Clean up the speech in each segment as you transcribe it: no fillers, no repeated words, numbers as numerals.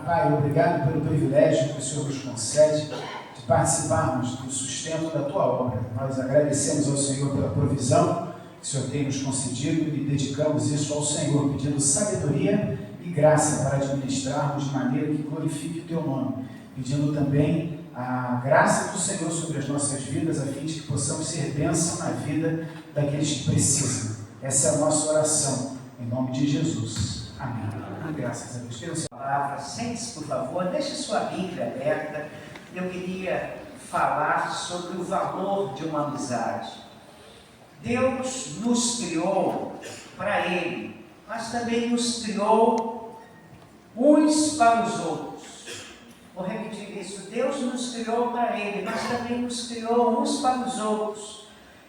Pai, obrigado pelo privilégio que o Senhor nos concede de participarmos do sustento da Tua obra. Nós agradecemos ao Senhor pela provisão que o Senhor tem nos concedido e dedicamos isso ao Senhor, pedindo sabedoria e graça para administrarmos de maneira que glorifique o Teu nome, pedindo também a graça do Senhor sobre as nossas vidas, a fim de que possamos ser bênção na vida daqueles que precisam. Essa é a nossa oração, em nome de Jesus. Amém. Graças a Deus. Quero palavra, sente-se, por favor, deixe sua Bíblia aberta. Eu queria falar sobre o valor de uma amizade. Deus nos criou para Ele, mas também nos criou uns para os outros. Vou repetir isso. Deus nos criou para Ele, mas também nos criou uns para os outros.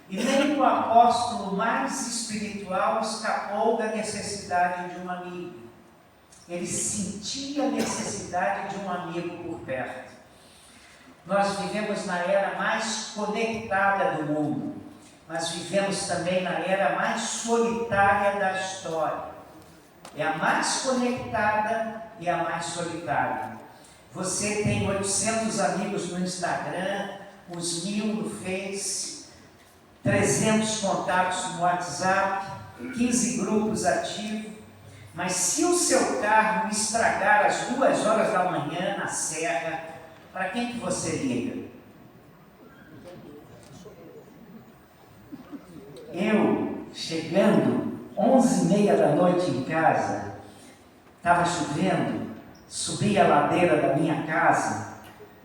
E nem o apóstolo mais espiritual escapou da necessidade de um amigo. Ele sentia a necessidade de um amigo por perto. Nós vivemos na era mais conectada do mundo, mas vivemos também na era mais solitária da história. É a mais conectada e a mais solitária. Você tem 800 amigos no Instagram, uns 1000 no Face, 300 contatos no WhatsApp, 15 grupos ativos. Mas se o seu carro estragar às 2 horas da manhã na serra, para quem que você liga? Eu, chegando 11h30 da noite em casa, estava chovendo, subi a ladeira da minha casa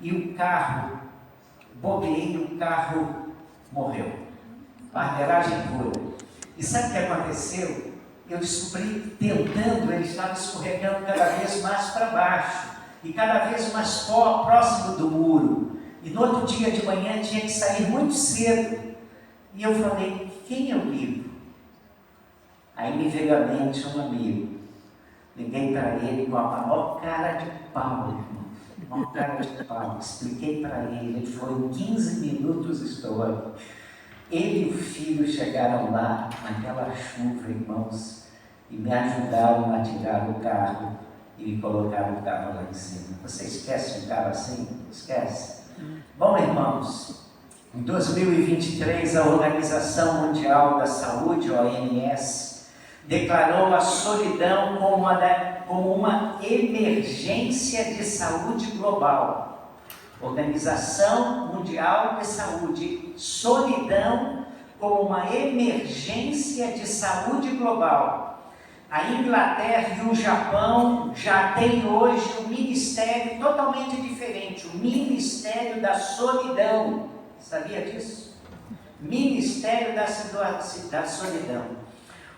e o carro, bobeei, o carro morreu. Barbeiragem pura. E sabe o que aconteceu? Eu descobri, tentando, ele estava escorregando cada vez mais para baixo e cada vez mais próximo do muro. E no outro dia de manhã tinha que sair muito cedo. E eu falei, quem eu ligo? Aí me veio à mente um amigo. Liguei para ele com a maior cara de pau, irmão. Maior cara de pau. Expliquei para ele, ele falou, em 15 minutos estou. Ele e o filho chegaram lá naquela chuva, irmãos, e me ajudaram a tirar o carro e me colocaram o carro lá em cima. Você esquece um carro assim? Esquece? Bom, irmãos, em 2023 a Organização Mundial da Saúde, OMS, declarou a solidão como uma emergência de saúde global. Organização Mundial de Saúde, solidão como uma emergência de saúde global. A Inglaterra e o Japão já têm hoje um ministério totalmente diferente, o Ministério da Solidão. Sabia disso? Ministério da Solidão.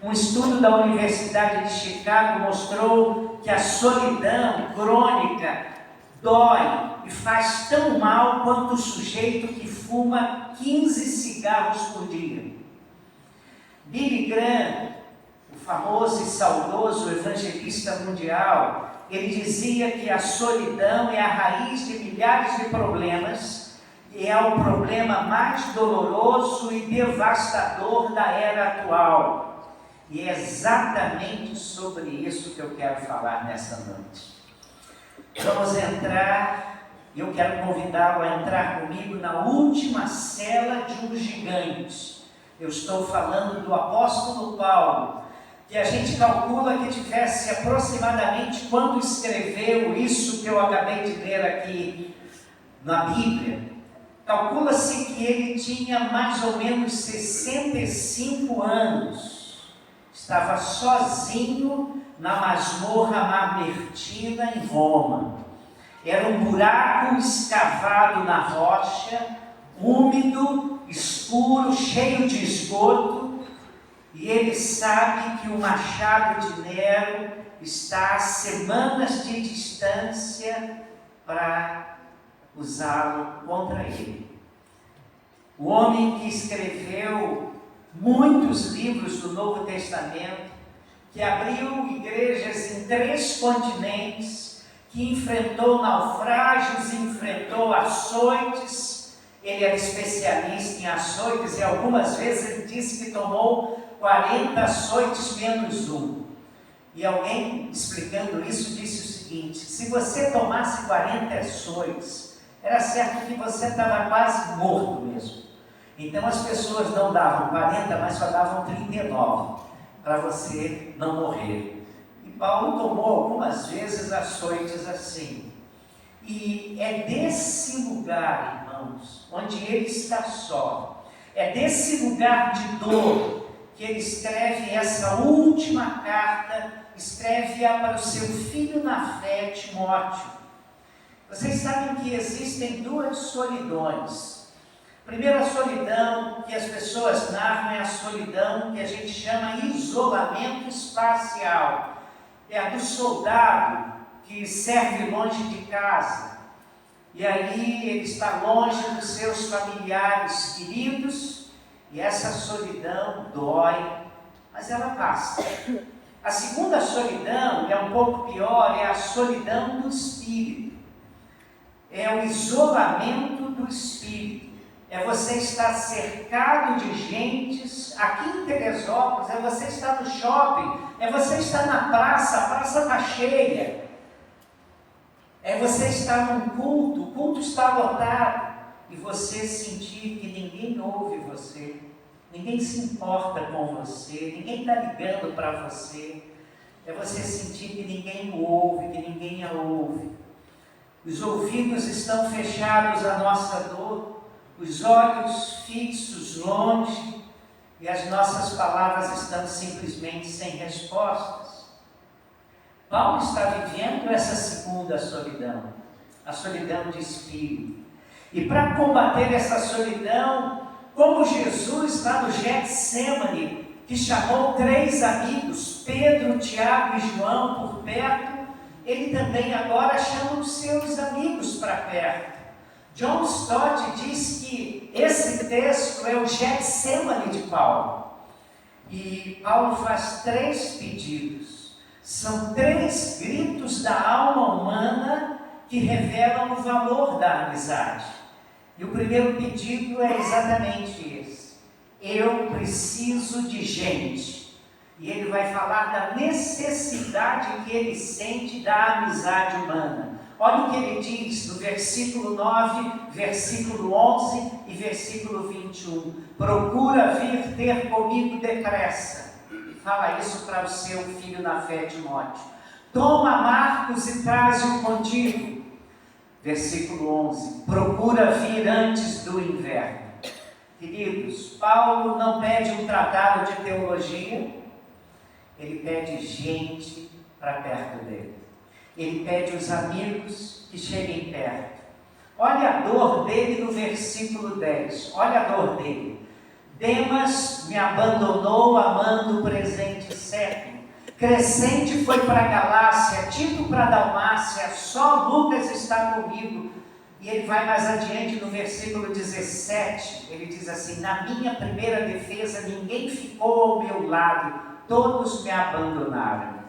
Um estudo da Universidade de Chicago mostrou que a solidão crônica dói e faz tão mal quanto o sujeito que fuma 15 cigarros por dia. Billy Graham, o famoso e saudoso evangelista mundial, ele dizia que a solidão é a raiz de milhares de problemas e é o problema mais doloroso e devastador da era atual. E é exatamente sobre isso que eu quero falar nessa noite. Vamos entrar, eu quero convidá-lo a entrar comigo na última cela de um gigante. Eu estou falando do apóstolo Paulo, que a gente calcula que tivesse aproximadamente, quando escreveu isso que eu acabei de ler aqui na Bíblia, calcula-se que ele tinha mais ou menos 65 anos, estava sozinho na masmorra Mamertina em Roma. Era um buraco escavado na rocha, úmido, escuro, cheio de esgoto, e ele sabe que o machado de Nero está a semanas de distância para usá-lo contra ele. O homem que escreveu muitos livros do Novo Testamento, que abriu igrejas em 3 continentes, que enfrentou naufrágios, enfrentou açoites. Ele era especialista em açoites e algumas vezes ele disse que tomou 40 açoites menos um. E alguém explicando isso disse o seguinte: seguinte: se você tomasse 40 açoites, era certo que você estava quase morto mesmo. Então as pessoas não davam 40, mas só davam 39, para você não morrer. E Paulo tomou algumas vezes açoites assim. E é desse lugar, irmãos, onde ele está só, é desse lugar de dor que ele escreve essa última carta, escreve-a para o seu filho na fé, Timóteo. Vocês sabem que existem duas solidões. A primeira solidão que as pessoas narram é a solidão que a gente chama isolamento espacial. É a do soldado que serve longe de casa, e aí ele está longe dos seus familiares queridos, e essa solidão dói, mas ela passa. A segunda solidão, que é um pouco pior, é a solidão do espírito, é o isolamento do espírito, é você estar cercado de gentes. Aqui em Teresópolis, é você estar no shopping, é você estar na praça, a praça está cheia. É você estar num culto, o culto está lotado, e você sentir que ninguém ouve você, ninguém se importa com você, ninguém está ligando para você. É você sentir que ninguém o ouve, que ninguém a ouve. Os ouvidos estão fechados à nossa dor, os olhos fixos longe, e as nossas palavras estão simplesmente sem respostas. Paulo está vivendo essa segunda solidão, a solidão de espírito. E para combater essa solidão, como Jesus lá no Getsêmani, que chamou 3 amigos, Pedro, Tiago e João, por perto, ele também agora chama os seus amigos para perto. John Stott diz que esse texto é o Getsêmani de Paulo. E Paulo faz 3 pedidos. São 3 gritos da alma humana que revelam o valor da amizade. E o primeiro pedido é exatamente esse: eu preciso de gente. E ele vai falar da necessidade que ele sente da amizade humana. Olha o que ele diz no versículo 9, versículo 11 e versículo 21. Procura vir ter comigo depressa. Fala isso para o seu filho na fé, Timóteo. Toma Marcos e traze-o contigo. Versículo 11. Procura vir antes do inverno. Queridos, Paulo não pede um tratado de teologia, ele pede gente para perto dele. Ele pede os amigos que cheguem perto. Olha a dor dele no versículo 10. Olha a dor dele. Demas me abandonou amando o presente século. Crescente foi para a Galácia, Tito para a Dalmácia, só Lucas está comigo. E ele vai mais adiante no versículo 17, ele diz assim: na minha primeira defesa ninguém ficou ao meu lado, todos me abandonaram.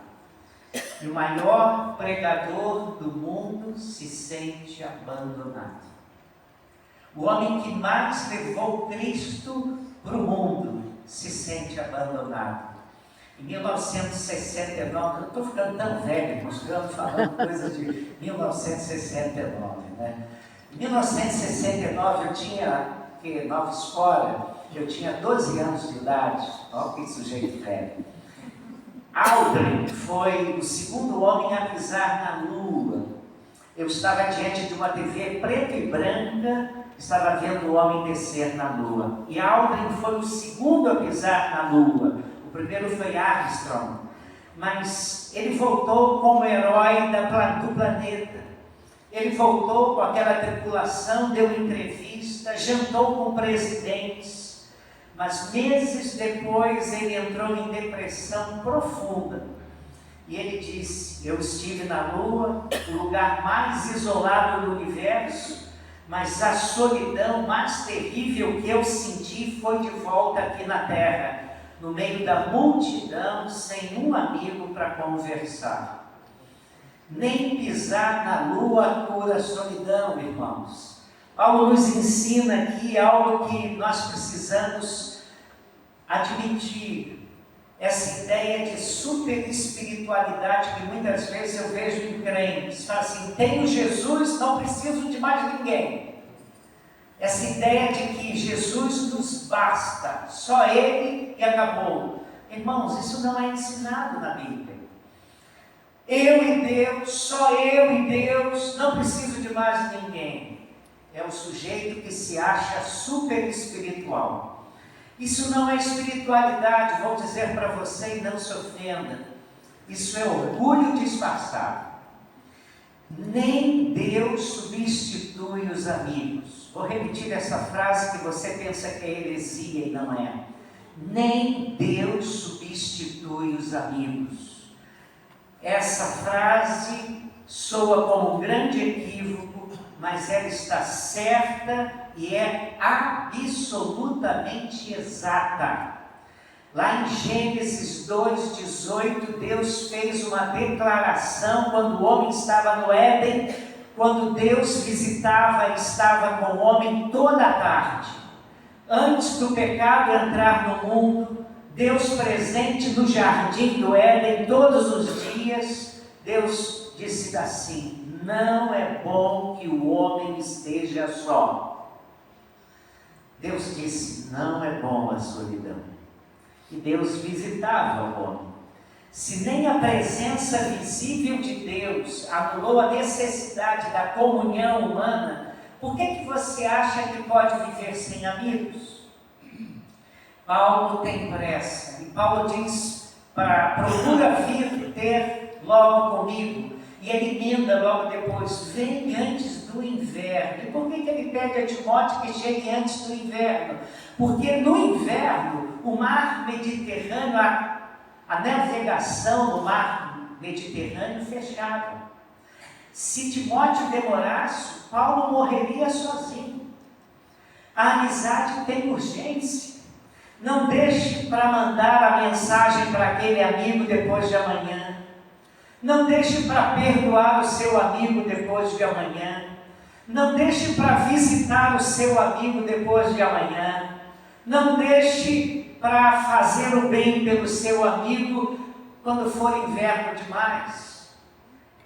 E o maior pregador do mundo se sente abandonado. O homem que mais levou Cristo para o mundo se sente abandonado. Em 1969, eu estou ficando tão velho, falando coisas de 1969, né? Em 1969 eu tinha, nova escola, eu tinha 12 anos de idade. Olha que sujeito velho. Aldrin foi o segundo homem a pisar na Lua. Eu estava diante de uma TV preta e branca, estava vendo o homem descer na Lua. E Aldrin foi o segundo a pisar na Lua. O primeiro foi Armstrong. Mas ele voltou como herói do planeta. Ele voltou com aquela tripulação, deu entrevista, jantou com presidentes. Mas meses depois ele entrou em depressão profunda. E ele disse: eu estive na Lua, o lugar mais isolado do universo, mas a solidão mais terrível que eu senti foi de volta aqui na Terra, no meio da multidão, sem um amigo para conversar. Nem pisar na Lua cura a solidão, irmãos. Paulo nos ensina aqui algo que nós precisamos admitir. essa ideia de super espiritualidade que muitas vezes eu vejo em crentes. Fala assim, tenho Jesus, não preciso de mais ninguém. Essa ideia de que Jesus nos basta, só Ele e acabou. Irmãos, isso não é ensinado na Bíblia. Eu e Deus, só eu e Deus, não preciso de mais ninguém. É o sujeito que se acha super espiritual. Isso não é espiritualidade, vou dizer para você e não se ofenda. Isso é orgulho disfarçado. Nem Deus substitui os amigos. Vou repetir essa frase que você pensa que é heresia e não é. Nem Deus substitui os amigos. Essa frase soa como um grande equívoco, mas ela está certa e é absolutamente exata. Lá em Gênesis 2:18, Deus fez uma declaração quando o homem estava no Éden, quando Deus visitava e estava com o homem toda a tarde. Antes do pecado entrar no mundo, Deus presente no jardim do Éden todos os dias, Deus disse assim: não é bom que o homem esteja só. Deus disse: não é bom a solidão. E Deus visitava o homem. Se nem a presença visível de Deus anulou a necessidade da comunhão humana, por que você acha que pode viver sem amigos? Paulo tem pressa, e Paulo diz, procura vir ter logo comigo, e ele emenda logo depois, vem antes do inverno. E por que ele pede a Timóteo que chegue antes do inverno? Porque no inverno, o mar Mediterrâneo, a navegação no mar Mediterrâneo fechava. Se Timóteo demorasse, Paulo morreria sozinho. A amizade tem urgência. Não deixe para mandar a mensagem para aquele amigo depois de amanhã. Não deixe para perdoar o seu amigo depois de amanhã. Não deixe para visitar o seu amigo depois de amanhã. Não deixe para fazer o bem pelo seu amigo quando for inverno demais.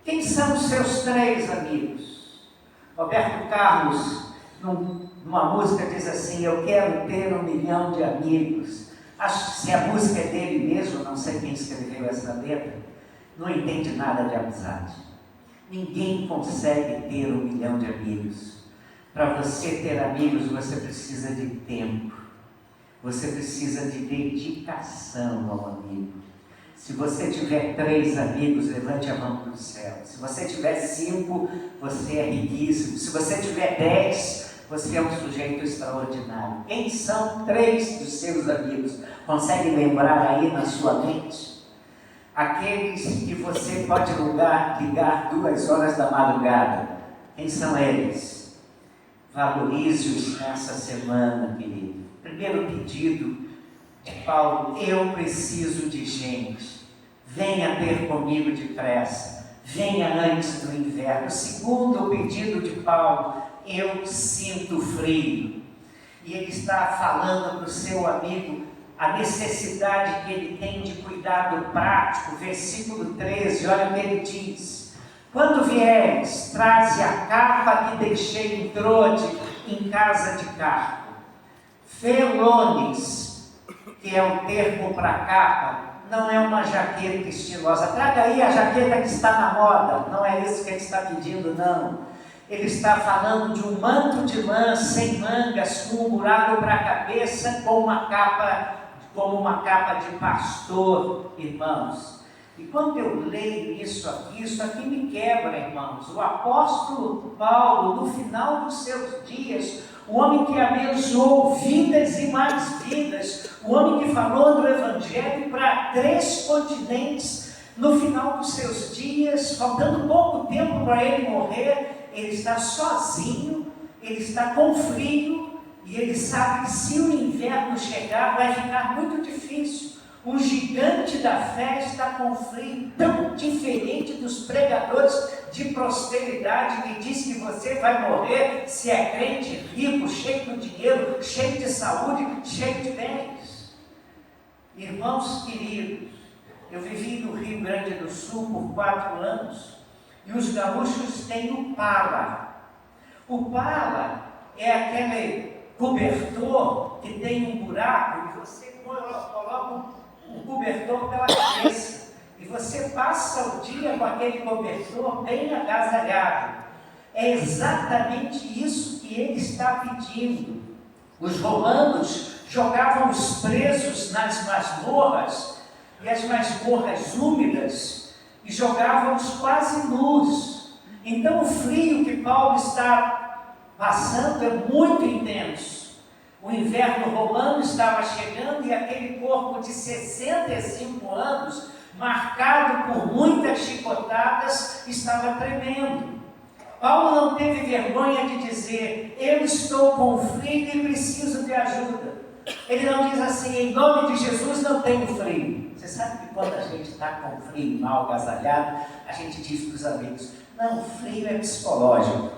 Quem são os seus 3 amigos? Roberto Carlos, numa música, diz assim: eu quero ter 1 milhão de amigos. Acho que se a música é dele mesmo, não sei quem escreveu essa letra, não entende nada de amizade. Ninguém consegue ter 1 milhão de amigos. Para você ter amigos, você precisa de tempo. Você precisa de dedicação ao amigo. Se você tiver 3 amigos, levante a mão para o céu. Se você tiver 5, você é riquíssimo. Se você tiver 10, você é um sujeito extraordinário. Quem são 3 dos seus amigos? Consegue lembrar aí na sua mente? Aqueles que você pode ligar 2 horas da madrugada. Quem são eles? Valorize-os nessa semana, querido. Primeiro pedido de Paulo: eu preciso de gente. Venha ter comigo depressa. Venha antes do inverno. Segundo pedido de Paulo: eu sinto frio. E ele está falando para o seu amigo a necessidade que ele tem de cuidado prático. Versículo 13, olha o que ele diz: quando vieres, traze a capa que deixei em Trode, em casa de Carpo. Felones, que é o termo para capa, não é uma jaqueta estilosa. Traga aí a jaqueta que está na moda. Não é isso que ele está pedindo, não. Ele está falando de um manto de lã sem mangas, com um buraco para a cabeça, como uma capa de pastor, irmãos. E quando eu leio isso aqui me quebra, irmãos. O apóstolo Paulo, no final dos seus dias, o homem que abençoou vidas e mais vidas, o homem que falou do Evangelho para 3 continentes, no final dos seus dias, faltando pouco tempo para ele morrer, ele está sozinho, ele está com frio, e ele sabe que se o inverno chegar, vai ficar muito difícil. Um gigante da fé está com frio, tão diferente dos pregadores de prosperidade que diz que você vai morrer se é crente, rico, cheio de dinheiro, cheio de saúde, cheio de bens. Irmãos queridos, eu vivi no Rio Grande do Sul por 4 anos e os gaúchos têm o pala. O pala é aquele cobertor que tem um buraco e você coloca o cobertor pela cabeça e você passa o dia com aquele cobertor bem agasalhado. É exatamente isso que ele está pedindo. Os romanos jogavam os presos nas masmorras, e as masmorras úmidas, e jogavam-os quase nus. Então o frio que Paulo está passando é muito intenso. O inverno romano estava chegando e aquele corpo de 65 anos, marcado por muitas chicotadas, estava tremendo. Paulo não teve vergonha de dizer: eu estou com frio e preciso de ajuda. Ele não diz assim: em nome de Jesus não tenho frio. Você sabe que quando a gente está com frio, mal agasalhado, a gente diz para os amigos: não, frio é psicológico.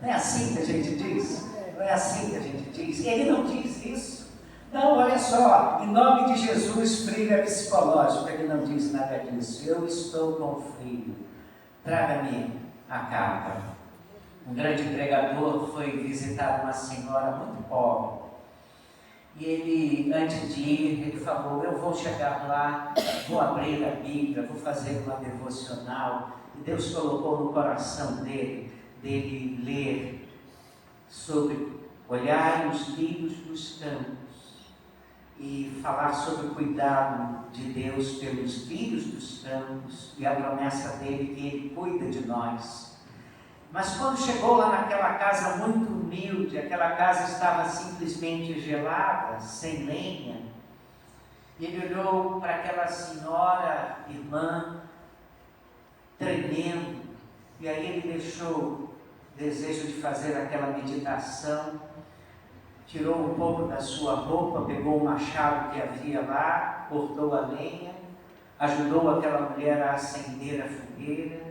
Não é assim que a gente diz? Não é assim que a gente diz? Ele não diz isso. Não, olha só, em nome de Jesus, frio é psicológico. Ele não diz nada disso. Eu estou com frio. Traga-me a capa. Um grande pregador foi visitar uma senhora muito pobre. E ele, antes de ir, ele falou: eu vou chegar lá, vou abrir a Bíblia, vou fazer uma devocional. E Deus colocou no coração dele ler sobre olhar os lírios dos campos e falar sobre o cuidado de Deus pelos lírios dos campos e a promessa dele que Ele cuida de nós. Mas quando chegou lá naquela casa muito humilde, aquela casa estava simplesmente gelada, sem lenha, ele olhou para aquela senhora, irmã, tremendo, e aí ele deixou o desejo de fazer aquela meditação, tirou um pouco da sua roupa, pegou o machado que havia lá, cortou a lenha, ajudou aquela mulher a acender a fogueira,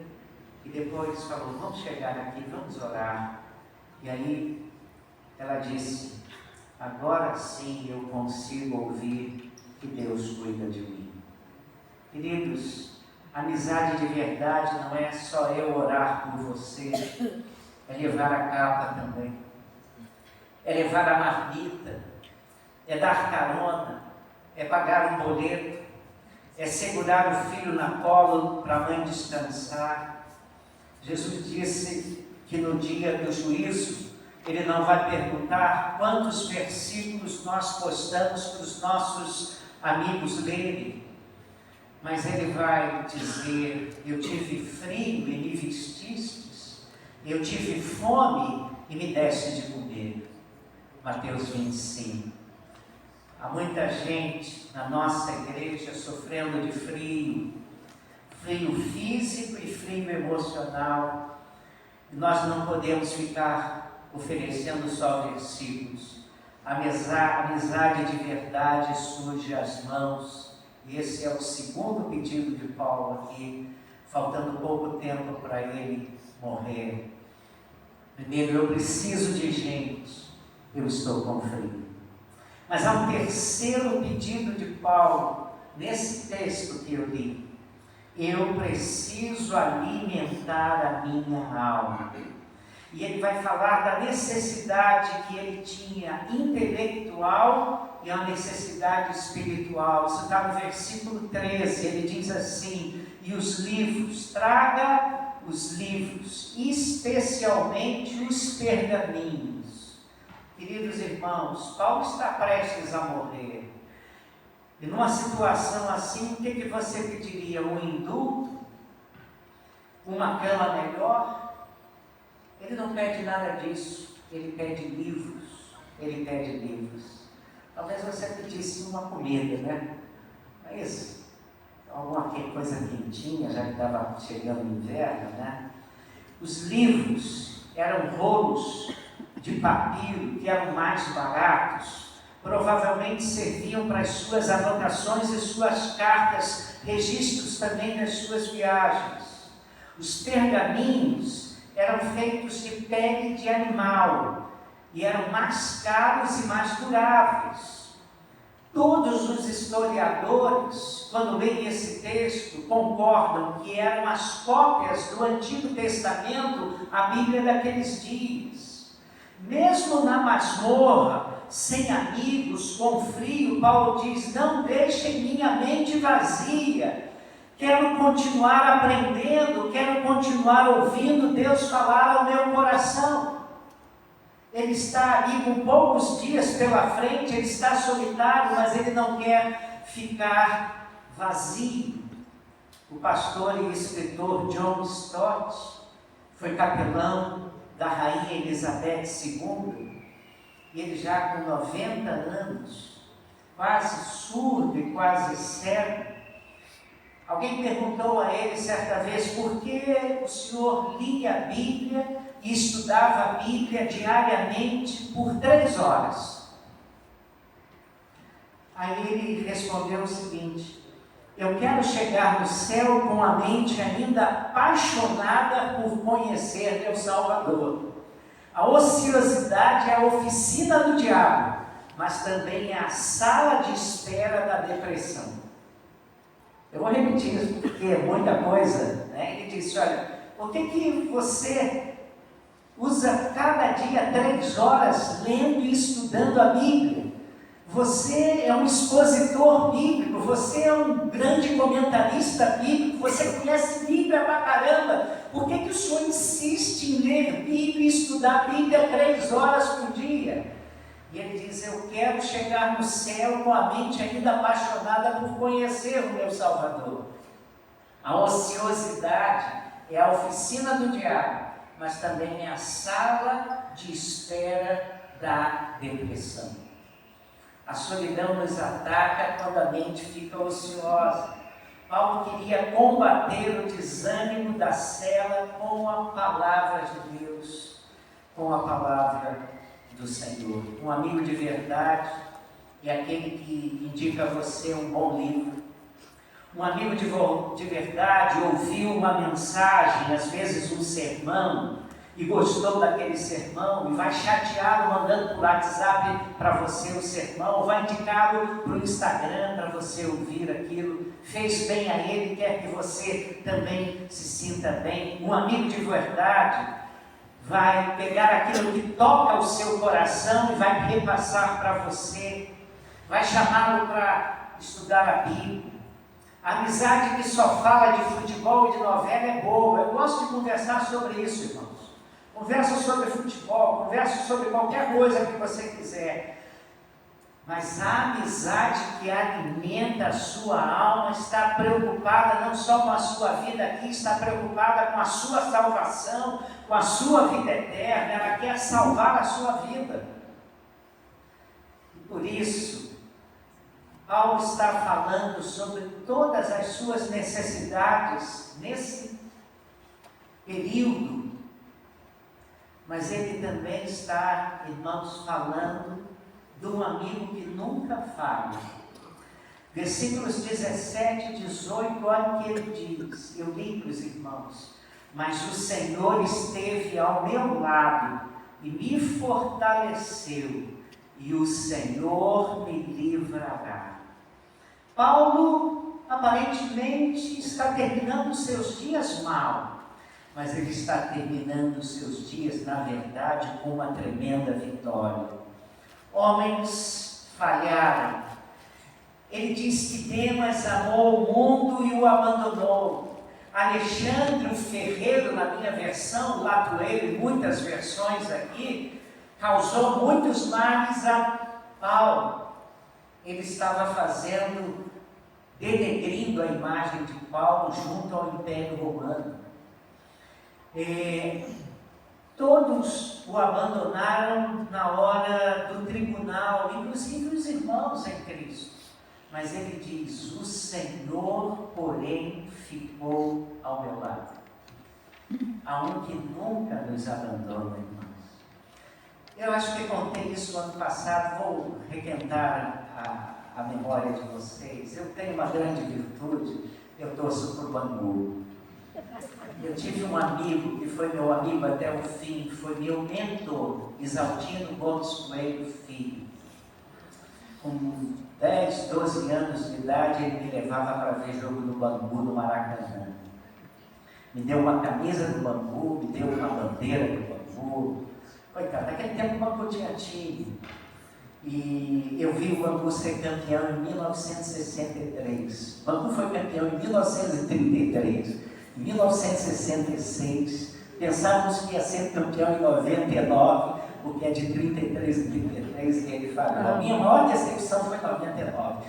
e depois falou: vamos chegar aqui, vamos orar. E aí ela disse: agora sim eu consigo ouvir que Deus cuida de mim. Queridos, amizade de verdade não é só eu orar por você, é levar a capa também, é levar a marmita, é dar carona, é pagar um boleto, é segurar o filho na cola para a mãe descansar. Jesus disse que no dia do juízo, Ele não vai perguntar quantos versículos nós postamos para os nossos amigos lerem, mas Ele vai dizer: eu tive frio e me vestistes, eu tive fome e me deste de comer. Mateus 25. Há muita gente na nossa igreja sofrendo de frio físico e frio emocional, e nós não podemos ficar oferecendo só versículos. A amizade de verdade surge às mãos, e esse é o segundo pedido de Paulo aqui, faltando pouco tempo para ele morrer. Primeiro, eu preciso de gente, eu estou com frio. Mas há um terceiro pedido de Paulo, nesse texto que eu li: eu preciso alimentar a minha alma. E ele vai falar da necessidade que ele tinha intelectual e a necessidade espiritual. Isso está no versículo 13, ele diz assim: e os livros, traga os livros, especialmente os pergaminhos. Queridos irmãos, Paulo está prestes a morrer. E numa situação assim, o que você pediria? Um indulto? Uma cama melhor? Ele não pede nada disso, ele pede livros, ele pede livros. Talvez você pedisse uma comida, né? Não é isso? Alguma coisa quentinha, já que estava chegando o inverno, né? Os livros eram rolos de papiro que eram mais baratos, provavelmente serviam para as suas anotações e suas cartas, registros também das suas viagens. Os pergaminhos eram feitos de pele de animal e eram mais caros e mais duráveis. Todos os historiadores, quando leem esse texto, concordam que eram as cópias do Antigo Testamento, a Bíblia daqueles dias. Mesmo na masmorra, sem amigos, com frio, Paulo diz: não deixem minha mente vazia. Quero continuar aprendendo, quero continuar ouvindo Deus falar ao meu coração. Ele está ali com poucos dias pela frente, ele está solitário, mas ele não quer ficar vazio. O pastor e escritor John Stott foi capelão da rainha Elizabeth II, e ele já com 90 anos, quase surdo e quase cego. Alguém perguntou a ele certa vez por que o senhor lia a Bíblia e estudava a Bíblia diariamente por 3 horas. Aí ele respondeu o seguinte: eu quero chegar no céu com a mente ainda apaixonada por conhecer meu Salvador. A ociosidade é a oficina do diabo, mas também é a sala de espera da depressão. Eu vou repetir isso porque é muita coisa, né? Ele disse: olha, por que você usa cada dia 3 horas lendo e estudando a Bíblia? Você é um expositor bíblico, você é um grande comentarista bíblico, você conhece Bíblia pra caramba. Por que o senhor insiste em ler Bíblia e estudar a Bíblia 3 horas por dia? E ele diz: eu quero chegar no céu com a mente ainda apaixonada por conhecer o meu Salvador. A ociosidade é a oficina do diabo, mas também é a sala de espera da depressão. A solidão nos ataca quando a mente fica ociosa. Paulo queria combater o desânimo da cela com a palavra de Deus, com a palavra do Senhor. Um amigo de verdade é aquele que indica a você um bom livro. Um amigo de verdade ouviu uma mensagem, às vezes um sermão, e gostou daquele sermão, e vai chateado mandando por WhatsApp para você o sermão, ou vai indicado para o Instagram para você ouvir aquilo, fez bem a ele, quer que você também se sinta bem. Um amigo de verdade vai pegar aquilo que toca o seu coração e vai repassar para você, vai chamá-lo para estudar a Bíblia. A amizade que só fala de futebol e de novela é boa. Eu gosto de conversar sobre isso, irmãos. Conversa sobre futebol, conversa sobre qualquer coisa que você quiser. Mas a amizade que alimenta a sua alma está preocupada não só com a sua vida aqui, está preocupada com a sua salvação, com a sua vida eterna. Ela quer salvar a sua vida. E por isso, Paulo está falando sobre todas as suas necessidades nesse período. Mas ele também está, irmãos, falando de um amigo que nunca falha. Versículos 17 e 18, olha o que ele diz. Eu li para os irmãos: mas o Senhor esteve ao meu lado e me fortaleceu, e o Senhor me livrará. Paulo aparentemente está terminando os seus dias mal, mas ele está terminando os seus dias, na verdade, com uma tremenda vitória. Homens falharam. Ele diz que Demas amou o mundo e o abandonou. Alexandre, o ferreiro, na minha versão, Latoeiro, muitas versões aqui, causou muitos males a Paulo. Ele estava denegrindo a imagem de Paulo junto ao Império Romano. Todos o abandonaram na hora do tribunal, inclusive os irmãos em Cristo. Mas ele diz: o Senhor, porém, ficou ao meu lado. Há um que nunca nos abandona, irmãos. Eu acho que contei isso no ano passado, vou requentar a memória de vocês. Eu tenho uma grande virtude, eu torço para o Bangu. Eu tive um amigo que foi meu amigo até o fim, que foi meu mentor, Isaltino Gomes Coelho Filho. Com 10, 12 anos de idade, ele me levava para ver jogo do Bangu no Maracanã. Me deu uma camisa do Bangu, me deu uma bandeira do Bangu. Coitado, naquele tempo o Bangu tinha time. E eu vi o Bangu ser campeão em 1963. O Bangu foi campeão em 1933. Em 1966, pensávamos que ia ser campeão em 99, porque é de 33 e 33 que ele falou. A minha maior decepção foi 99.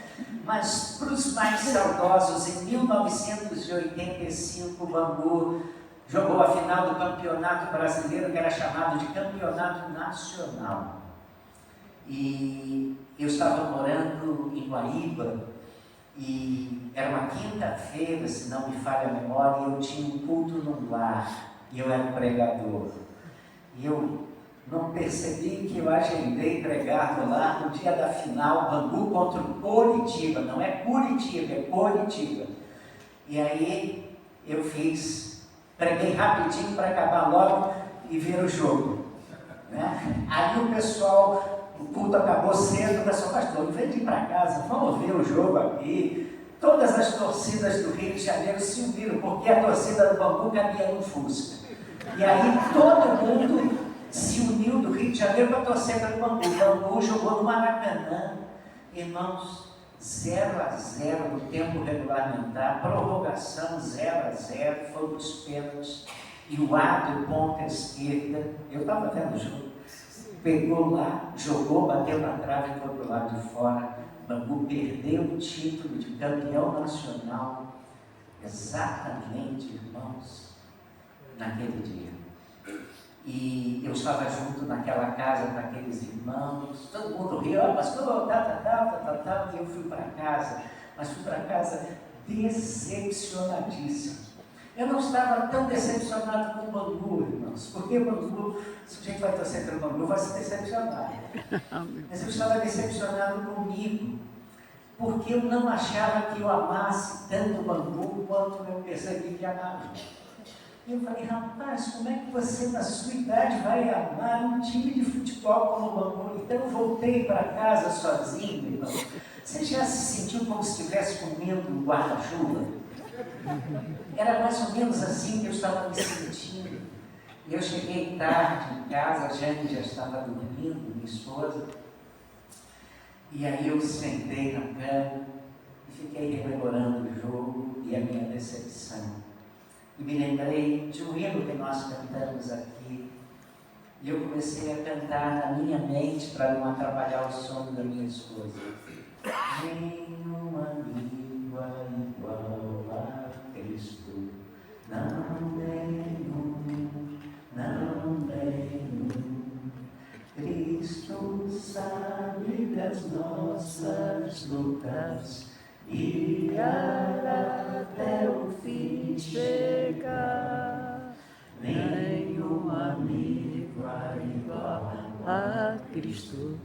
Mas para os mais saudosos, em 1985, o Bangu jogou a final do Campeonato Brasileiro, que era chamado de Campeonato Nacional. E eu estava morando em Guaíba, e era uma quinta-feira, se não me falha a memória, e eu tinha um culto no lar, e eu era um pregador. E eu não percebi que eu agendei pregar no lar no dia da final, Bangu contra o Coritiba. Não é Curitiba, é Coritiba. E aí eu preguei rapidinho para acabar logo e ver o jogo, né? Aí o culto acabou cedo, o pessoal, pastor, em vez de ir para casa, vamos ver o jogo aqui. Todas as torcidas do Rio de Janeiro se uniram, porque a torcida do Bangu cabia no Fusca. E aí todo mundo se uniu do Rio de Janeiro para torcer pelo Bangu. O Bangu jogou no Maracanã, irmãos, 0-0 no tempo regulamentar, prorrogação 0-0, foi dos pênaltis, e o Adro, ponta esquerda, eu estava vendo o jogo, pegou lá, jogou, bateu na trave e foi para o lado de fora. O Bangu perdeu o título de campeão nacional, exatamente, irmãos, naquele dia. E eu estava junto naquela casa com aqueles irmãos, todo mundo riu, pastor, e eu fui para casa, mas fui para casa decepcionadíssimo. Eu não estava tão decepcionado com o Bangu, irmãos, porque o Bangu, se a gente vai torcer pelo Bangu, vai se decepcionar. Mas eu estava decepcionado comigo, porque eu não achava que eu amasse tanto o Bangu quanto eu percebi que amava. E eu falei, rapaz, como é que você na sua idade vai amar um time de futebol como o Bangu? Então eu voltei para casa sozinho, irmão. Você já se sentiu como se estivesse comendo um guarda-chuva? Era mais ou menos assim que eu estava me sentindo. E eu cheguei tarde em casa, a Jane já estava dormindo, minha esposa. E aí eu sentei na cama e fiquei rememorando o jogo e a minha decepção. E me lembrei de um hino que nós cantamos aqui. E eu comecei a cantar na minha mente para não atrapalhar o sono da minha esposa. Nenhum amigo é igual a Cristo, não nenhum. Cristo sabe das nossas lutas, guiará até o fim chegar. Nenhum amigo é igual a Cristo,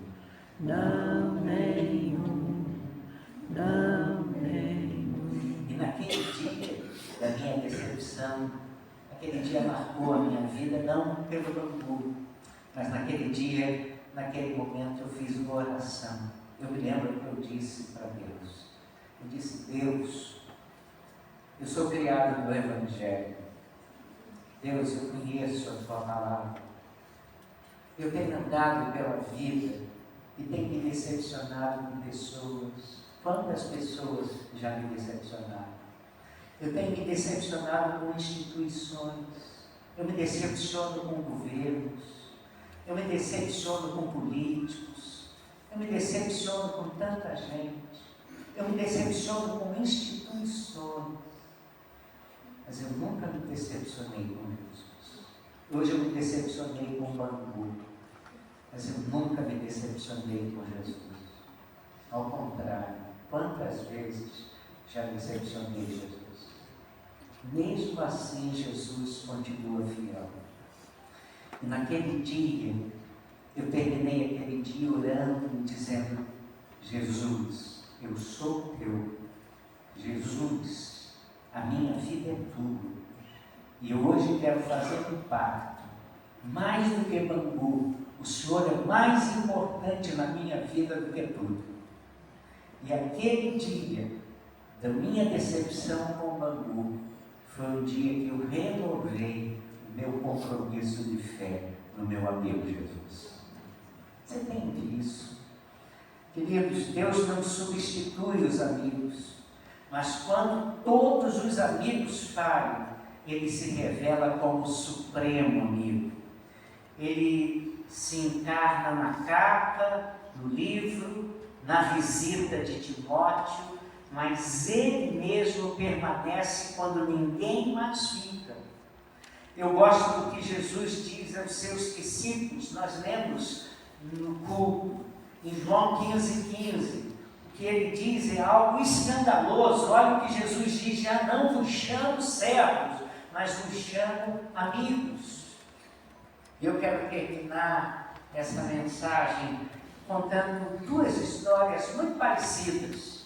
não nenhum. E naquele dia da minha decepção, aquele dia marcou a minha vida, não pelo Bangu, mas naquele dia, naquele momento eu fiz uma oração. Eu me lembro que eu disse para Deus, eu disse, Deus, eu sou criado no Evangelho. Deus, eu conheço a Tua palavra. Eu tenho andado pela vida e tenho me decepcionado com pessoas. Quantas pessoas já me decepcionaram? Eu tenho me decepcionado com instituições. Eu me decepciono com governos. Eu me decepciono com políticos. Eu me decepciono com tanta gente. Eu me decepciono com instituições. Mas eu nunca me decepcionei com Jesus. Hoje eu me decepcionei com o Bangu. Mas eu nunca me decepcionei com Jesus. Ao contrário, quantas vezes já me decepcionei Jesus? Mesmo assim, Jesus continua fiel. E naquele dia, eu terminei aquele dia orando e dizendo, Jesus, eu sou teu. Jesus, a minha vida é tua. E eu hoje quero fazer um pacto. Mais do que Bangu, o Senhor é mais importante na minha vida do que tudo. E aquele dia da minha decepção com o Bangu foi o dia que eu renovei o meu compromisso de fé no meu amigo Jesus. Você entende isso? Queridos, Deus não substitui os amigos, mas quando todos os amigos falham, Ele se revela como o supremo amigo. Ele se encarna na capa, no livro, na visita de Timóteo, mas Ele mesmo permanece quando ninguém mais fica. Eu gosto do que Jesus diz aos seus discípulos, nós lemos no culto, em João 15,15. O que Ele diz é algo escandaloso. Olha o que Jesus diz: já não vos chamo servos, mas vos chamo amigos. Eu quero terminar essa mensagem contando duas histórias muito parecidas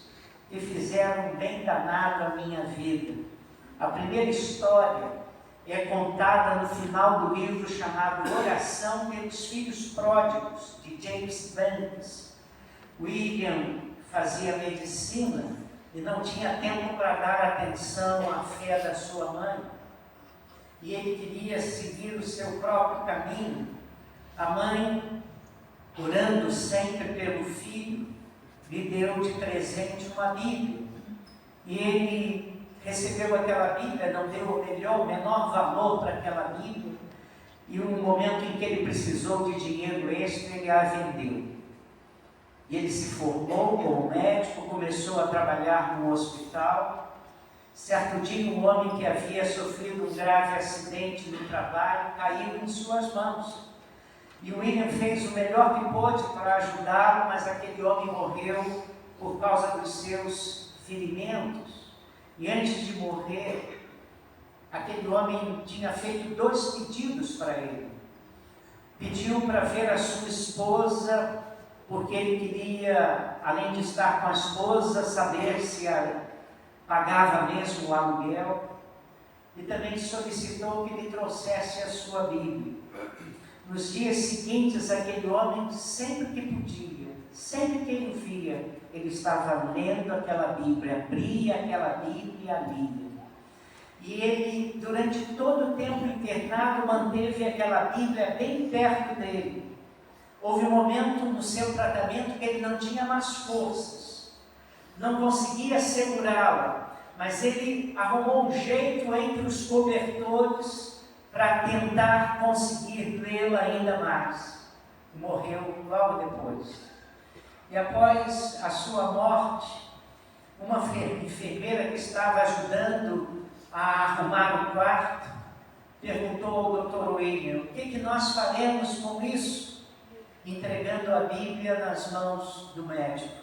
que fizeram um bem danado à minha vida. A primeira história é contada no final do livro chamado Oração pelos Filhos Pródigos, de James Banks. William fazia medicina e não tinha tempo para dar atenção à fé da sua mãe. E ele queria seguir o seu próprio caminho. A mãe, orando sempre pelo filho, lhe deu de presente uma Bíblia. E ele recebeu aquela Bíblia, não deu o menor valor para aquela Bíblia. E no momento em que ele precisou de dinheiro extra, ele a vendeu. E ele se formou como médico, começou a trabalhar no hospital. Certo dia, um homem que havia sofrido um grave acidente no trabalho caiu em suas mãos. E o William fez o melhor que pôde para ajudá-lo, mas aquele homem morreu por causa dos seus ferimentos. E antes de morrer, aquele homem tinha feito 2 pedidos para ele. Pediu para ver a sua esposa, porque ele queria, além de estar com a esposa, saber se pagava mesmo o aluguel. E também solicitou que lhe trouxesse a sua Bíblia. Nos dias seguintes, aquele homem, sempre que podia, sempre que ele via, ele estava lendo aquela Bíblia, abria aquela Bíblia e lia. E ele, durante todo o tempo internado, manteve aquela Bíblia bem perto dele. Houve um momento no seu tratamento que ele não tinha mais forças, não conseguia segurá-la, mas ele arrumou um jeito entre os cobertores para tentar conseguir lê-la ainda mais. E morreu logo depois. E após a sua morte, uma enfermeira que estava ajudando a arrumar o quarto, perguntou ao Dr. William: o que nós faremos com isso? Entregando a Bíblia nas mãos do médico.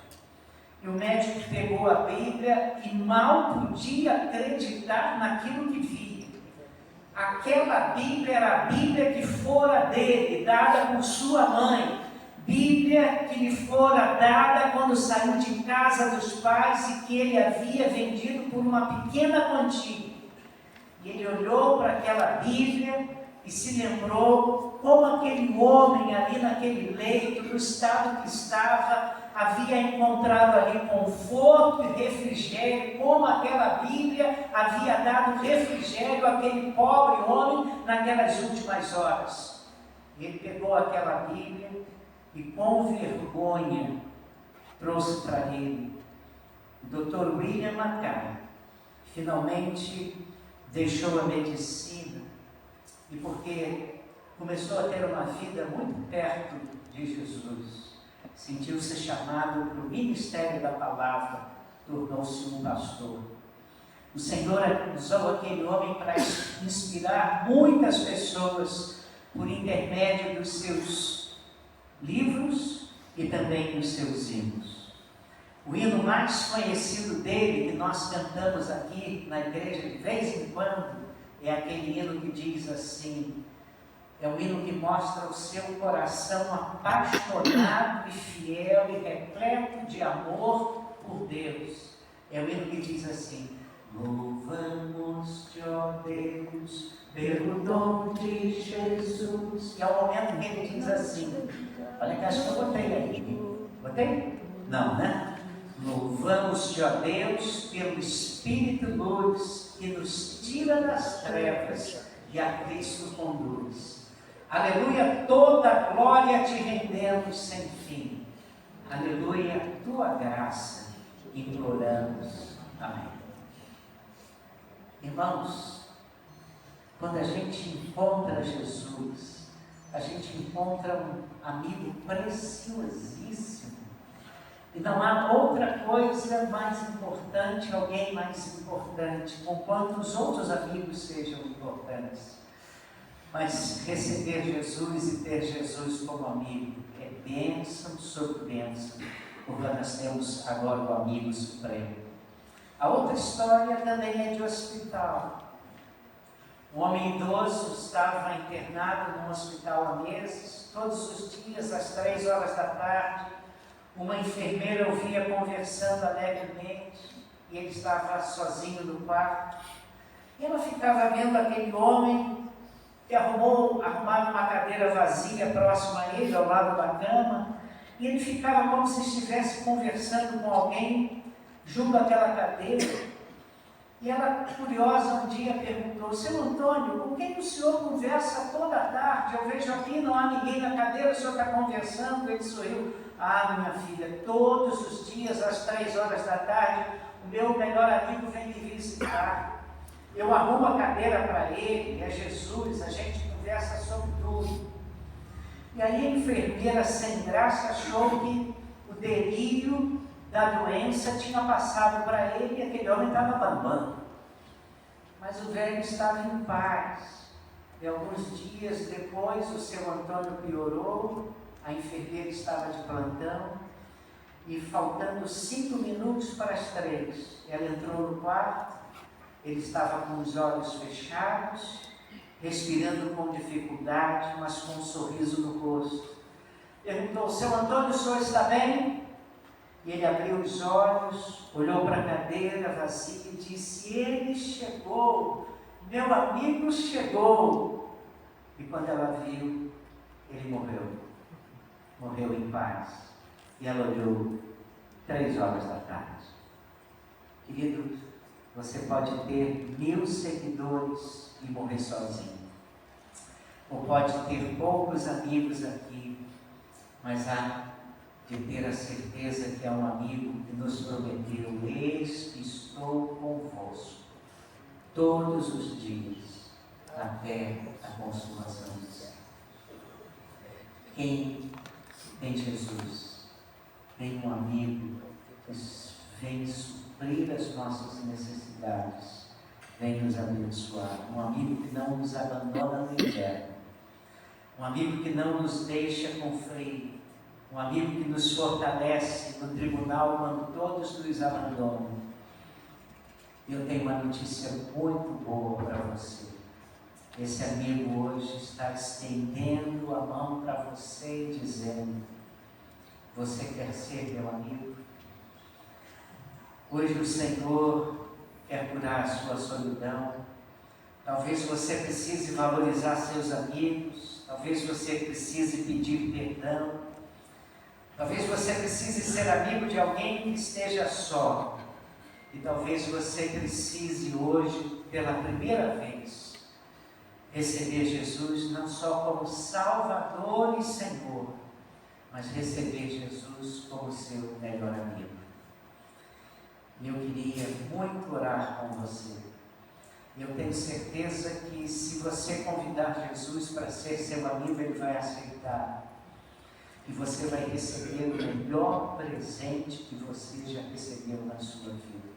E o médico pegou a Bíblia e mal podia acreditar naquilo que via. Aquela Bíblia era a Bíblia que fora dele, dada por sua mãe. Bíblia que lhe fora dada quando saiu de casa dos pais e que ele havia vendido por uma pequena quantia. E ele olhou para aquela Bíblia e se lembrou como aquele homem ali naquele leito, no estado que estava, havia encontrado ali conforto e refrigério, como aquela Bíblia havia dado refrigério àquele pobre homem naquelas últimas horas. Ele pegou aquela Bíblia e com vergonha trouxe para ele. O Dr. William Mackay finalmente deixou a medicina e, porque começou a ter uma vida muito perto de Jesus, sentiu-se chamado para o ministério da palavra, tornou-se um pastor. O Senhor usou aquele homem para inspirar muitas pessoas por intermédio dos seus livros e também dos seus hinos. O hino mais conhecido dele, que nós cantamos aqui na igreja de vez em quando, é aquele hino que diz assim: é um hino que mostra o seu coração apaixonado e fiel e repleto de amor por Deus. É o hino que diz assim: louvamos-te, ó Deus, pelo dom de Jesus. E é o momento que ele diz assim, olha que acho que eu botei aí. Botei? Não, né? Louvamos-te, ó Deus, pelo Espírito luz que nos tira das trevas e a Cristo conduz. Aleluia, toda glória te rendemos sem fim. Aleluia, tua graça imploramos. Amém. Irmãos, quando a gente encontra Jesus, a gente encontra um amigo preciosíssimo. E não há outra coisa mais importante, alguém mais importante, conquanto os outros amigos sejam importantes. Mas receber Jesus e ter Jesus como amigo é bênção sobre bênção, porque nós temos agora o amigo supremo. A outra história também é de hospital. Um homem idoso estava internado num hospital há meses. Todos os dias, às 3 horas da tarde, uma enfermeira o via conversando alegremente, e ele estava sozinho no quarto. E ela ficava vendo aquele homem que arrumava uma cadeira vazia próxima a ele, ao lado da cama, e ele ficava como se estivesse conversando com alguém junto àquela cadeira. E ela, curiosa, um dia perguntou: seu Antônio, com quem o senhor conversa toda a tarde? Eu vejo aqui, não há ninguém na cadeira, o senhor está conversando. Ele sorriu: ah, minha filha, todos os dias, às 3 horas da tarde, o meu melhor amigo vem me visitar. Eu arrumo a cadeira para ele, é Jesus, a gente conversa sobre tudo. E aí a enfermeira, sem graça, achou que o delírio da doença tinha passado para ele e aquele homem estava bambando. Mas o velho estava em paz. E alguns dias depois o seu Antônio piorou, a enfermeira estava de plantão, e faltando 5 minutos para as 3, ela entrou no quarto. Ele estava com os olhos fechados, respirando com dificuldade, mas com um sorriso no rosto. Perguntou: seu Antônio, o senhor está bem? E ele abriu os olhos, olhou para a cadeira vazia e disse: ele chegou, meu amigo chegou. E quando ela viu, ele morreu em paz. E ela olhou 3 horas da tarde. Querido, você pode ter 1000 seguidores e morrer sozinho, ou pode ter poucos amigos aqui, mas há de ter a certeza que é um amigo que nos prometeu: eis que estou convosco todos os dias, até a consumação do século. Quem tem Jesus tem um amigo que vem suprir as nossas necessidades, vem nos abençoar, um amigo que não nos abandona no inverno, um amigo que não nos deixa com frio, um amigo que nos fortalece no tribunal quando todos nos abandonam. Eu tenho uma notícia muito boa para você. Esse amigo hoje está estendendo a mão para você e dizendo: você quer ser meu amigo? Hoje o Senhor quer curar a sua solidão. Talvez você precise valorizar seus amigos, talvez você precise pedir perdão, talvez você precise ser amigo de alguém que esteja só, e talvez você precise hoje, pela primeira vez, receber Jesus não só como Salvador e Senhor, mas receber Jesus como seu melhor amigo. E eu queria muito orar com você. Eu tenho certeza que se você convidar Jesus para ser seu amigo, Ele vai aceitar. E você vai receber o melhor presente que você já recebeu na sua vida.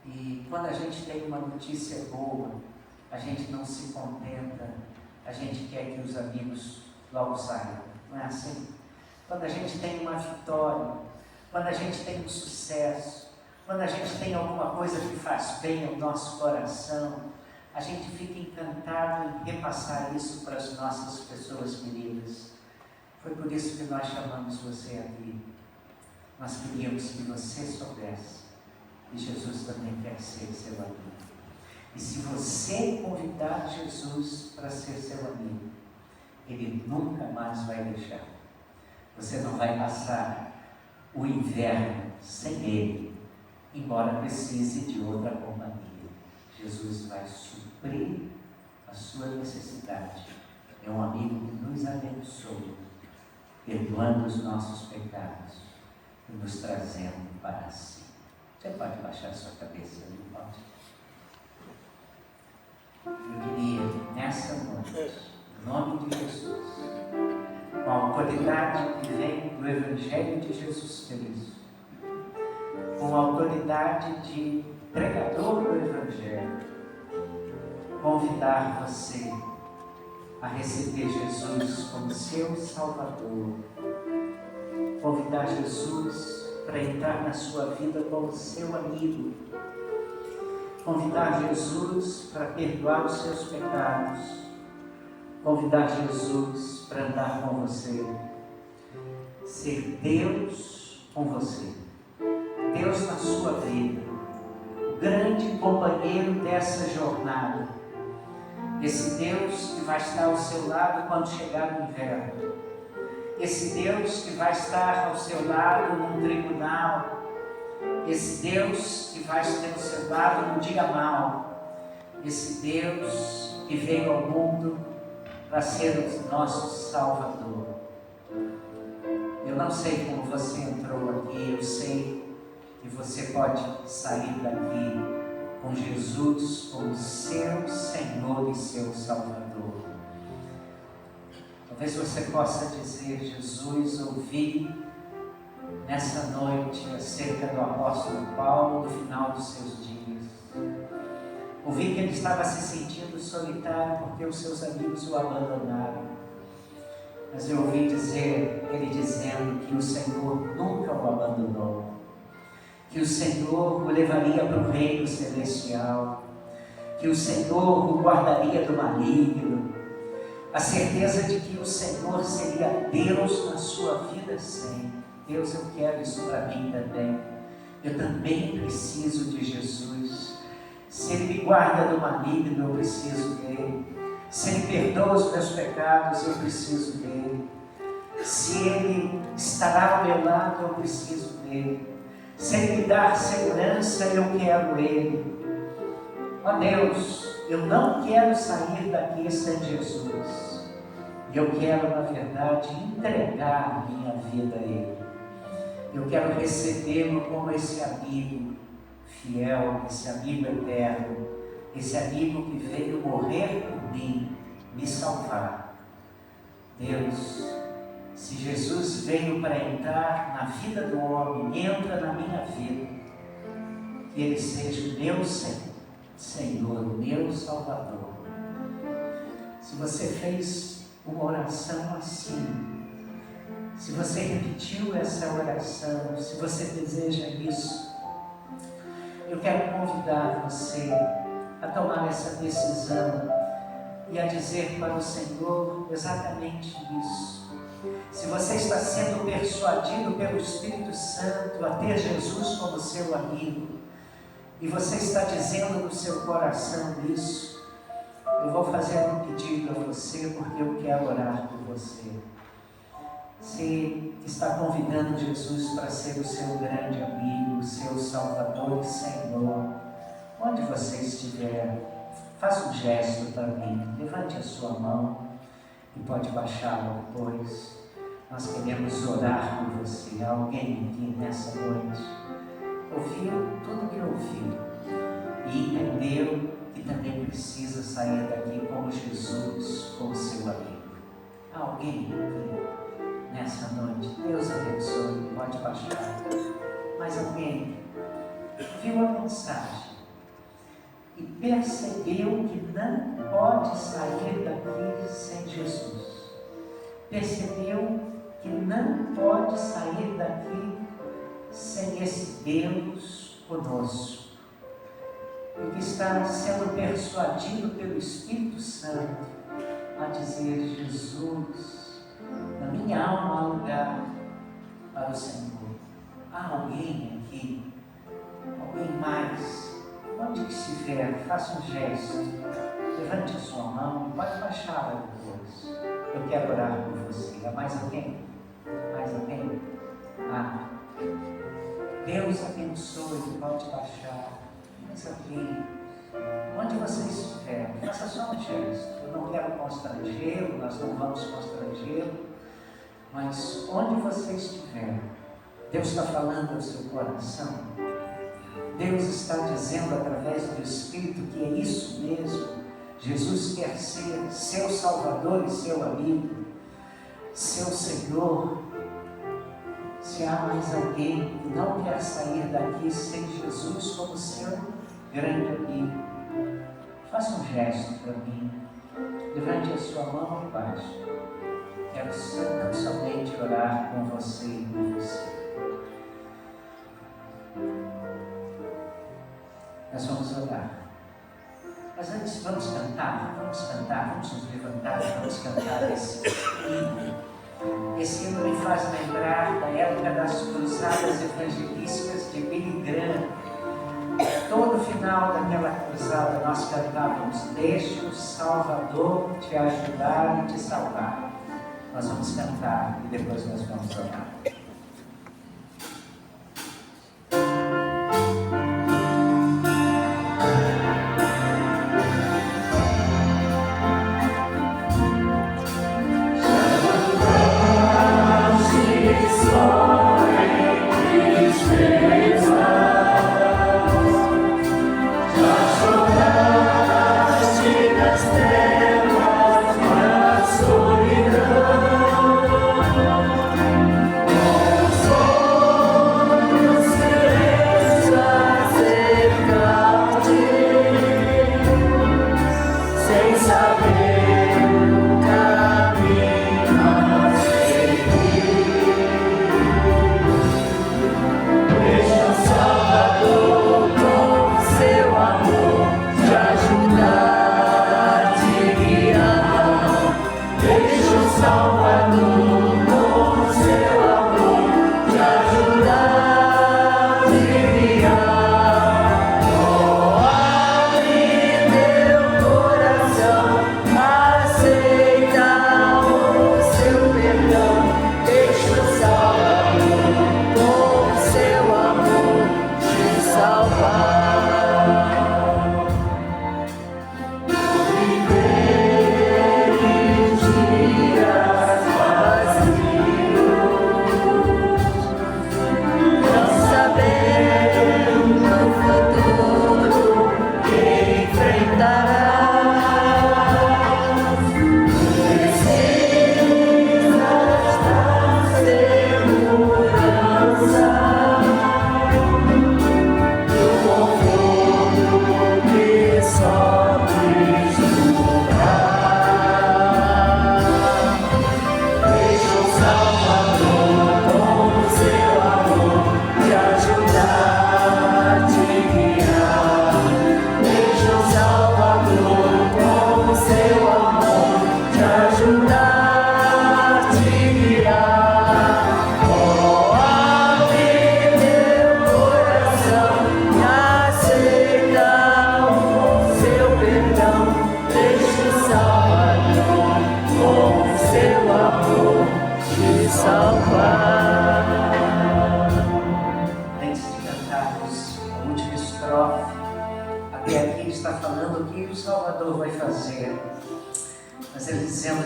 E quando a gente tem uma notícia boa, a gente não se contenta, a gente quer que os amigos logo saiam. Não é assim? Quando a gente tem uma vitória, quando a gente tem um sucesso, quando a gente tem alguma coisa que faz bem ao nosso coração, a gente fica encantado em repassar isso para as nossas pessoas queridas. Foi por isso que nós chamamos você aqui. Nós queríamos que você soubesse que Jesus também quer ser seu amigo. E se você convidar Jesus para ser seu amigo, Ele nunca mais vai deixar. Você não vai passar o inverno sem Ele, embora precise de outra companhia. Jesus vai suprir a sua necessidade. É um amigo que nos abençoa, perdoando os nossos pecados e nos trazendo para si. Você pode baixar a sua cabeça, não pode? Eu queria, nessa noite, em nome de Jesus, com a autoridade que vem do Evangelho de Jesus Cristo, com a autoridade de pregador do Evangelho, convidar você a receber Jesus como seu Salvador, convidar Jesus para entrar na sua vida como seu amigo, convidar Jesus para perdoar os seus pecados, convidar Jesus para andar com você, ser Deus com você, Deus na sua vida, o grande companheiro dessa jornada, esse Deus que vai estar ao seu lado quando chegar o inverno, esse Deus que vai estar ao seu lado num tribunal, esse Deus que vai estar ao seu lado no dia mau, esse Deus que veio ao mundo para ser o nosso Salvador. Eu não sei como você entrou aqui, eu sei que você pode sair daqui com Jesus como seu Senhor e seu Salvador. Talvez você possa dizer: Jesus, ouvi nessa noite acerca do apóstolo Paulo no final dos seus dias. Ouvi que ele estava se sentindo solitário porque os seus amigos o abandonaram. Mas eu ouvi ele dizendo que o Senhor nunca o abandonou, que o Senhor o levaria para o reino celestial, que o Senhor o guardaria do maligno, a certeza de que o Senhor seria Deus na sua vida sempre. Deus, eu quero isso para mim também. Eu também preciso de Jesus. Se Ele me guarda do maligno, eu preciso dEle. Se Ele perdoa os meus pecados, eu preciso dEle. Se Ele estará ao meu lado, eu preciso dEle. Se Ele me dar segurança, eu quero Ele. Ó Deus, eu não quero sair daqui sem Jesus. Eu quero, na verdade, entregar minha vida a Ele. Eu quero recebê-lo como esse amigo fiel, esse amigo eterno, esse amigo que veio morrer por mim, me salvar. Deus, se Jesus veio para entrar na vida do homem, entra na minha vida, que Ele seja o meu Senhor, o meu Salvador. Se você fez uma oração assim, se você repetiu essa oração, se você deseja isso, eu quero convidar você a tomar essa decisão e a dizer para o Senhor exatamente isso. Se você está sendo persuadido pelo Espírito Santo a ter Jesus como seu amigo, e você está dizendo no seu coração isso, eu vou fazer um pedido a você, porque eu quero orar por você. Se está convidando Jesus para ser o seu grande amigo, o seu Salvador e Senhor, onde você estiver, faça um gesto para mim, levante a sua mão e pode baixá-la depois. Nós queremos orar por você. Alguém aqui nessa noite ouviu tudo que ouviu e entendeu que também precisa sair daqui como Jesus, como seu amigo. Alguém aqui nessa noite, Deus abençoe, pode baixar. Mas alguém viu a mensagem e percebeu que não pode sair daqui sem Jesus. Percebeu que não pode sair daqui sem esse Deus conosco. E que está sendo persuadido pelo Espírito Santo a dizer: Jesus, na minha alma há lugar para o Senhor. Há alguém aqui, alguém mais, onde que estiver, faça um gesto, levante a sua mão e pode baixá-la depois. Eu quero orar por você. Há mais alguém? Mais alguém? Deus abençoe, pode baixar. Mas alguém, onde você estiver, faça só um gesto. Eu não quero constrangê-lo, nós não vamos constrangê-lo, mas onde você estiver, Deus está falando ao seu coração. Deus está dizendo através do Espírito que é isso mesmo. Jesus quer ser seu Salvador e seu amigo, seu Senhor. Se há mais alguém que não quer sair daqui sem Jesus como seu grande amigo, faça um gesto para mim. Levante a sua mão e baixe. Quero somente orar com você e por você. Nós vamos orar. Mas antes vamos cantar, vamos nos levantar, vamos cantar esse hino. Esse hino me faz lembrar da época das cruzadas evangelísticas de Billy Graham. Todo final daquela cruzada nós cantávamos: deixa o Salvador te ajudar e te salvar. Nós vamos cantar e depois nós vamos orar.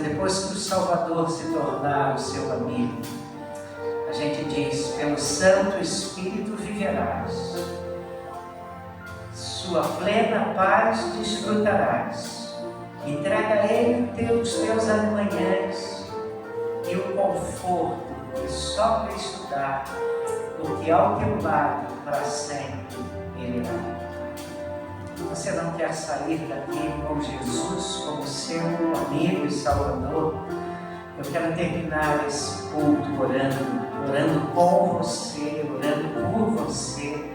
Depois que o Salvador se tornar o seu amigo, a gente diz: pelo Santo Espírito viverás, sua plena paz desfrutarás, entrega a Ele os teus amanhãs e o conforto que só para estudar, porque ao teu lado para sempre Ele irá. Você não quer sair daqui com Jesus como seu amigo e Salvador? Eu quero terminar esse culto orando com você, orando por você,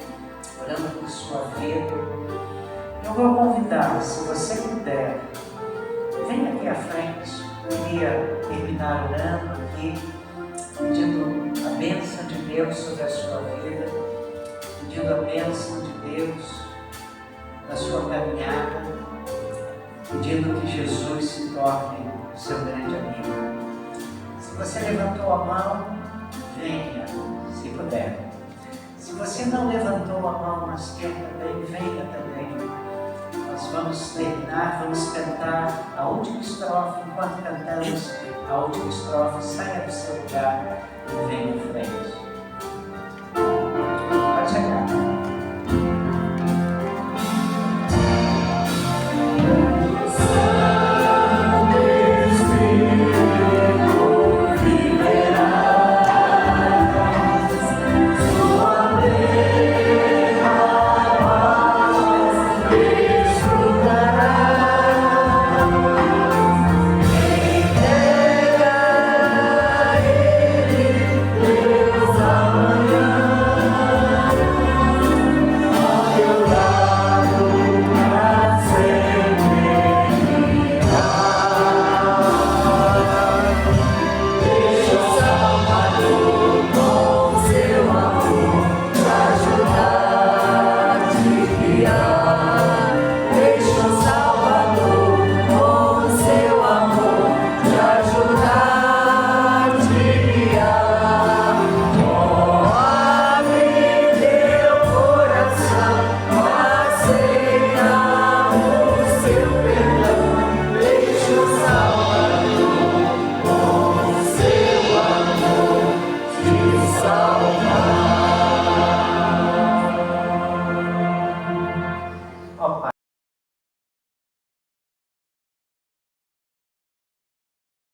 orando por sua vida. Eu vou convidar, se você puder, venha aqui à frente. Eu queria terminar orando aqui, pedindo a bênção de Deus sobre a sua vida, pedindo a bênção de Deus na sua caminhada, pedindo que Jesus se torne o seu grande amigo. Se você levantou a mão, venha, se puder. Se você não levantou a mão, mas quer também, venha também. Nós vamos terminar, vamos cantar a última estrofe. Enquanto cantamos a última estrofe, saia do seu lugar e venha em frente.